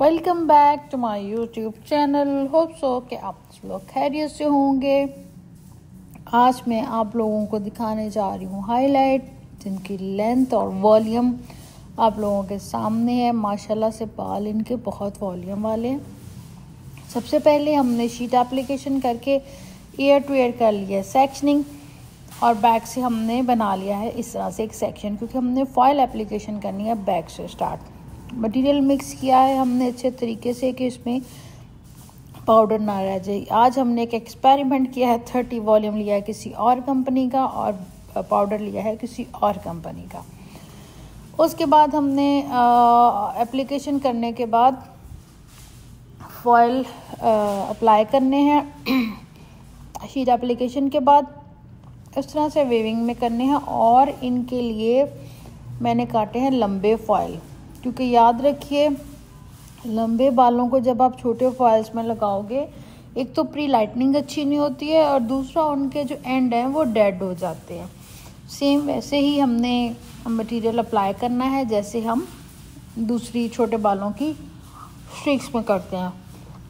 Welcome back to my YouTube channel. Hope so कि आप लोग खैरियत से होंगे। आज मैं आप लोगों को दिखाने जा रही हूँ हाईलाइट, जिनकी लेंथ और वॉल्यूम आप लोगों के सामने है। माशाल्लाह से बाल इनके बहुत वॉल्यूम वाले हैं। सबसे पहले हमने शीट एप्लीकेशन करके ईयर टू ईयर कर लिया है सेक्शनिंग, और बैक से हमने बना लिया है इस तरह से एक सेक्शन, क्योंकि हमने फॉयल एप्लीकेशन करनी है बैक से स्टार्ट। मटेरियल मिक्स किया है हमने अच्छे तरीके से कि इसमें पाउडर ना रह जाए। आज हमने एक एक्सपेरिमेंट किया है, 30 वॉल्यूम लिया है किसी और कंपनी का और पाउडर लिया है किसी और कंपनी का। उसके बाद हमने एप्लीकेशन करने के बाद फॉयल अप्लाई करने हैं। शीट एप्लीकेशन के बाद इस तरह से वेविंग में करने हैं, और इनके लिए मैंने काटे हैं लंबे फॉयल, क्योंकि याद रखिए लंबे बालों को जब आप छोटे फॉइल्स में लगाओगे, एक तो प्री लाइटनिंग अच्छी नहीं होती है और दूसरा उनके जो एंड हैं वो डेड हो जाते हैं। सेम वैसे ही हमने मटेरियल अप्लाई करना है जैसे हम दूसरी छोटे बालों की स्ट्रिक्स में करते हैं।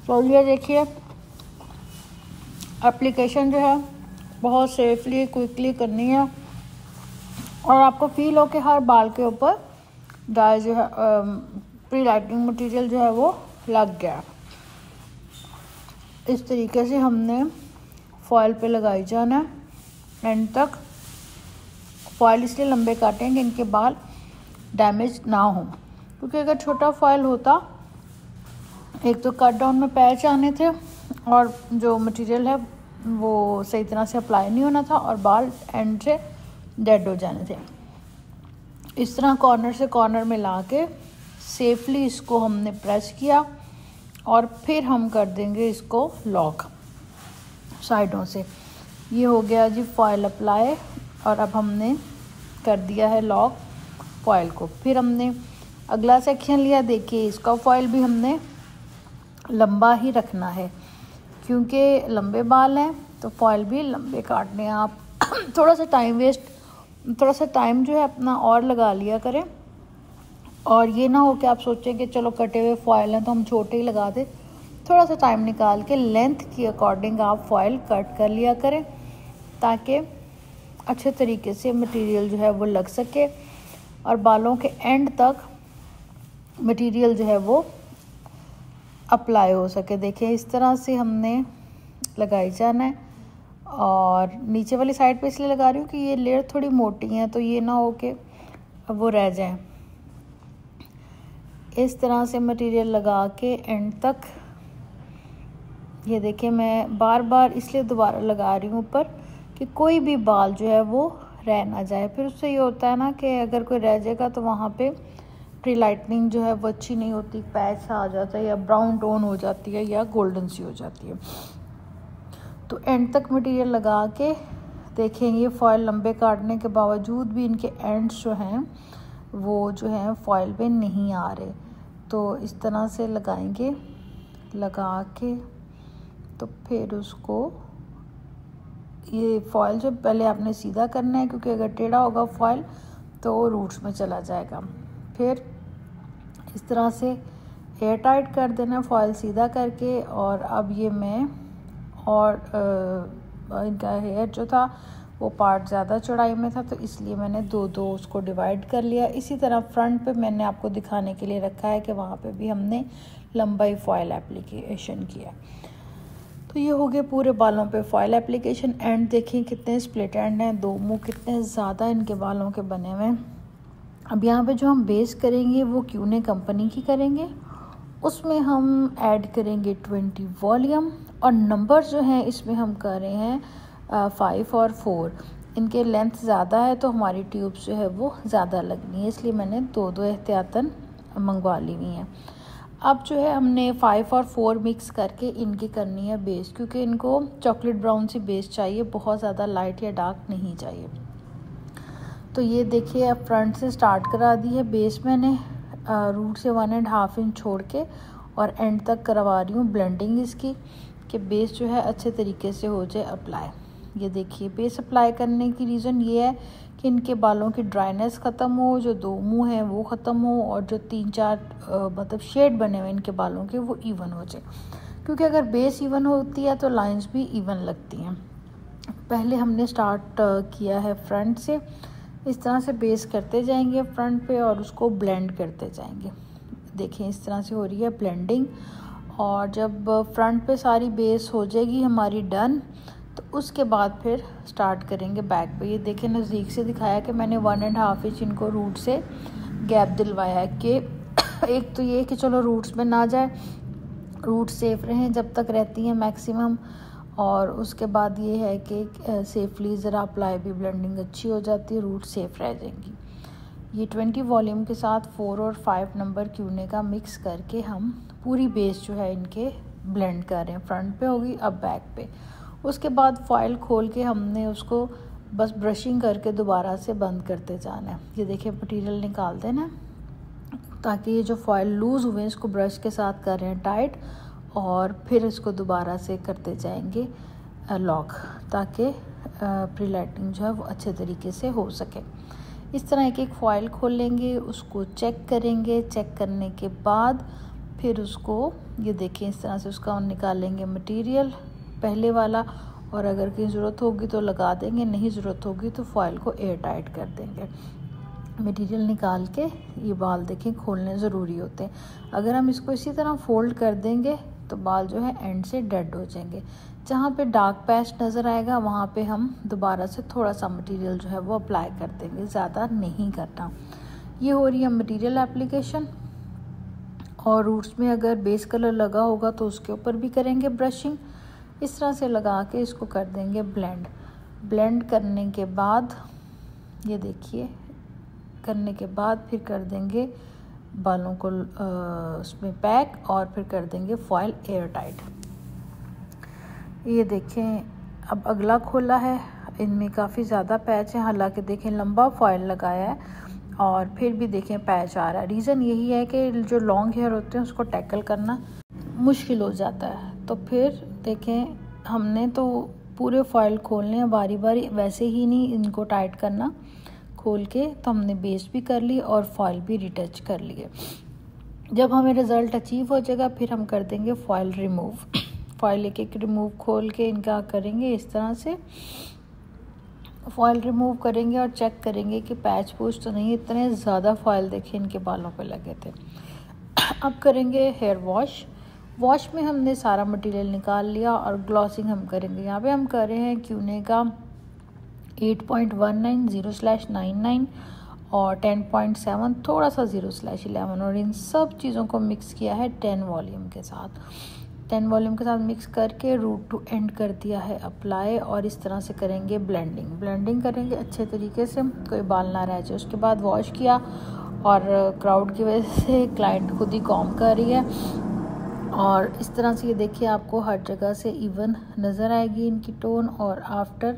तो ये देखिए एप्लीकेशन जो है बहुत सेफली क्विकली करनी है, और आपको फील हो कि हर बाल के ऊपर डाई जो है प्री लाइटनिंग मटेरियल जो है वो लग गया। इस तरीके से हमने फॉयल पे लगाई जाना है एंड तक। फॉयल इसलिए लंबे काटेंगे इनके बाल डैमेज ना हो, क्योंकि अगर छोटा फॉयल होता एक तो कट डाउन में पैच आने थे और जो मटेरियल है वो सही तरह से अप्लाई नहीं होना था और बाल एंड से डेड हो जाने थे। इस तरह कॉर्नर से कॉर्नर में ला के सेफली इसको हमने प्रेस किया, और फिर हम कर देंगे इसको लॉक साइडों से। ये हो गया जी फॉयल अप्लाई, और अब हमने कर दिया है लॉक फॉयल को। फिर हमने अगला सेक्शन लिया। देखिए इसका फॉयल भी हमने लंबा ही रखना है, क्योंकि लंबे बाल हैं तो फॉयल भी लंबे काटने हैं। आप थोड़ा सा टाइम जो है अपना और लगा लिया करें, और ये ना हो कि आप सोचें कि चलो कटे हुए फॉयल हैं तो हम छोटे ही लगा दें। थोड़ा सा टाइम निकाल के लेंथ के अकॉर्डिंग आप फॉयल कट कर लिया करें, ताकि अच्छे तरीके से मटेरियल जो है वो लग सके और बालों के एंड तक मटेरियल जो है वो अप्लाई हो सके। देखिए इस तरह से हमने लगाई जाना है, और नीचे वाली साइड पे इसलिए लगा रही हूँ कि ये लेयर थोड़ी मोटी है, तो ये ना हो कि वो रह जाए। इस तरह से मटेरियल लगा के एंड तक। ये देखिए मैं बार बार इसलिए दोबारा लगा रही हूँ ऊपर कि कोई भी बाल जो है वो रह ना जाए। फिर उससे ये होता है ना कि अगर कोई रह जाएगा तो वहाँ पे प्री लाइटनिंग जो है वो अच्छी नहीं होती, पैच आ जाता है या ब्राउन टोन हो जाती है या गोल्डन सी हो जाती है। तो एंड तक मटेरियल लगा के देखेंगे फॉयल लंबे काटने के बावजूद भी इनके एंड्स जो हैं वो जो हैं फॉयल पे नहीं आ रहे। तो इस तरह से लगाएंगे, लगा के तो फिर उसको ये फॉयल जो पहले आपने सीधा करना है, क्योंकि अगर टेढ़ा होगा फॉयल तो रूट्स में चला जाएगा। फिर इस तरह से एयर टाइट कर देना फॉयल सीधा करके। और अब ये मैं और इनका हेयर जो था वो पार्ट ज़्यादा चौड़ाई में था, तो इसलिए मैंने दो उसको डिवाइड कर लिया। इसी तरह फ्रंट पे मैंने आपको दिखाने के लिए रखा है कि वहाँ पे भी हमने लंबाई फॉयल एप्लीकेशन किया। तो ये हो गए पूरे बालों पे फॉयल एप्लीकेशन। एंड देखिए कितने स्प्लिट एंड हैं, दो मुँह कितने ज़्यादा इनके बालों के बने हुए हैं। अब यहाँ पे जो हम बेस करेंगे वो क्यूने कंपनी की करेंगे। उसमें हम ऐड करेंगे 20 वॉल्यूम, और नंबर जो हैं इसमें हम कर रहे हैं 5 और 4। इनके लेंथ ज़्यादा है तो हमारी ट्यूब्स जो है वो ज़्यादा लगनी है, इसलिए मैंने दो एहतियातन मंगवा ली हुई हैं। अब जो है हमने 5 और 4 मिक्स करके इनकी करनी है बेस, क्योंकि इनको चॉकलेट ब्राउन सी बेस चाहिए, बहुत ज़्यादा लाइट या डार्क नहीं चाहिए। तो ये देखिए अब फ्रंट से स्टार्ट करा दी है बेस मैंने, रूट से 1.5 इंच छोड़ के, और एंड तक करवा रही हूँ ब्लेंडिंग इसकी, कि बेस जो है अच्छे तरीके से हो जाए अप्लाई। ये देखिए बेस अप्लाई करने की रीज़न ये है कि इनके बालों की ड्राइनेस ख़त्म हो, जो दो मुंह हैं वो ख़त्म हो, और जो 3-4 मतलब शेड बने हुए इनके बालों के वो इवन हो जाए, क्योंकि अगर बेस इवन होती है तो लाइंस भी इवन लगती हैं। पहले हमने स्टार्ट किया है फ्रंट से, इस तरह से बेस करते जाएंगे फ्रंट पे और उसको ब्लेंड करते जाएंगे। देखें इस तरह से हो रही है ब्लेंडिंग, और जब फ्रंट पे सारी बेस हो जाएगी हमारी डन, तो उसके बाद फिर स्टार्ट करेंगे बैक पे। ये देखें नज़दीक से दिखाया कि मैंने 1.5 इंच इनको रूट से गैप दिलवाया है कि एक तो ये कि चलो रूट्स में ना जाए, रूट सेफ रहें जब तक रहती हैं मैक्सिमम, और उसके बाद ये है कि सेफली ज़रा अप्लाई भी ब्लेंडिंग अच्छी हो जाती है, रूट सेफ रह जाएंगी। ये 20 वॉल्यूम के साथ 4 और 5 नंबर क्यूने का मिक्स करके हम पूरी बेस जो है इनके ब्लेंड कर रहे हैं। फ्रंट पे होगी, अब बैक पे। उसके बाद फॉइल खोल के हमने उसको बस ब्रशिंग करके दोबारा से बंद करते जाना है। ये देखिए मटेरियल निकाल देना, ताकि ये जो फॉइल लूज़ हुए इसको ब्रश के साथ कर रहे हैं टाइट, और फिर इसको दोबारा से करते जाएंगे लॉक, ताकि प्री लाइटिंग जो है वो अच्छे तरीके से हो सके। इस तरह एक एक फॉइल खोल लेंगे, उसको चेक करेंगे, चेक करने के बाद फिर उसको ये देखें इस तरह से उसका निकालेंगे मटेरियल पहले वाला, और अगर कहीं ज़रूरत होगी तो लगा देंगे, नहीं ज़रूरत होगी तो फॉइल को एयर टाइट कर देंगे। मटेरियल निकाल के ये बाल देखें खोलने ज़रूरी होते हैं, अगर हम इसको इसी तरह फोल्ड कर देंगे तो बाल जो है एंड से डेड हो जाएंगे। जहाँ पे डार्क पैच नज़र आएगा वहाँ पे हम दोबारा से थोड़ा सा मटेरियल जो है वो अप्लाई कर देंगे, ज़्यादा नहीं करना। ये हो रही है मटेरियल एप्लीकेशन, और रूट्स में अगर बेस कलर लगा होगा तो उसके ऊपर भी करेंगे ब्रशिंग। इस तरह से लगा के इसको कर देंगे ब्लेंड। ब्लेंड करने के बाद ये देखिए, करने के बाद फिर कर देंगे बालों को उसमें पैक, और फिर कर देंगे फॉइल एयर टाइट। ये देखें अब अगला खोला है, इनमें काफ़ी ज़्यादा पैच है, हालांकि देखें लंबा फॉइल लगाया है और फिर भी देखें पैच आ रहा है। रीज़न यही है कि जो लॉन्ग हेयर होते हैं उसको टैकल करना मुश्किल हो जाता है। तो फिर देखें हमने तो पूरे फॉइल खोलने हैं बारी बारी, वैसे ही नहीं इनको टाइट करना, खोल के तो हमने बेस भी कर ली और फॉइल भी रिटच कर लिए। जब हमें रिज़ल्ट अचीव हो जाएगा फिर हम कर देंगे फॉइल रिमूव। फॉइल एक एक रिमूव खोल के इनका करेंगे, इस तरह से फॉइल रिमूव करेंगे और चेक करेंगे कि पैच पूछ तो नहीं। इतने ज़्यादा फॉइल देखे इनके बालों पे लगे थे। अब करेंगे हेयर वॉश। वॉश में हमने सारा मटेरियल निकाल लिया और ग्लॉसिंग हम करेंगे। यहाँ पे हम कर रहे हैं क्यूने का 8.19 0/99 और 10.7 थोड़ा सा 0/11, और इन सब चीज़ों को मिक्स किया है 10 वॉल्यूम के साथ। 10 वॉल्यूम के साथ मिक्स करके रूट टू एंड कर दिया है अप्लाई, और इस तरह से करेंगे ब्लेंडिंग। ब्लेंडिंग करेंगे अच्छे तरीके से, कोई बाल ना रह जाए। उसके बाद वॉश किया, और क्राउड की वजह से क्लाइंट खुद ही कॉम कर रही है, और इस तरह से ये देखिए आपको हर जगह से इवन नज़र आएगी इनकी टोन। और आफ्टर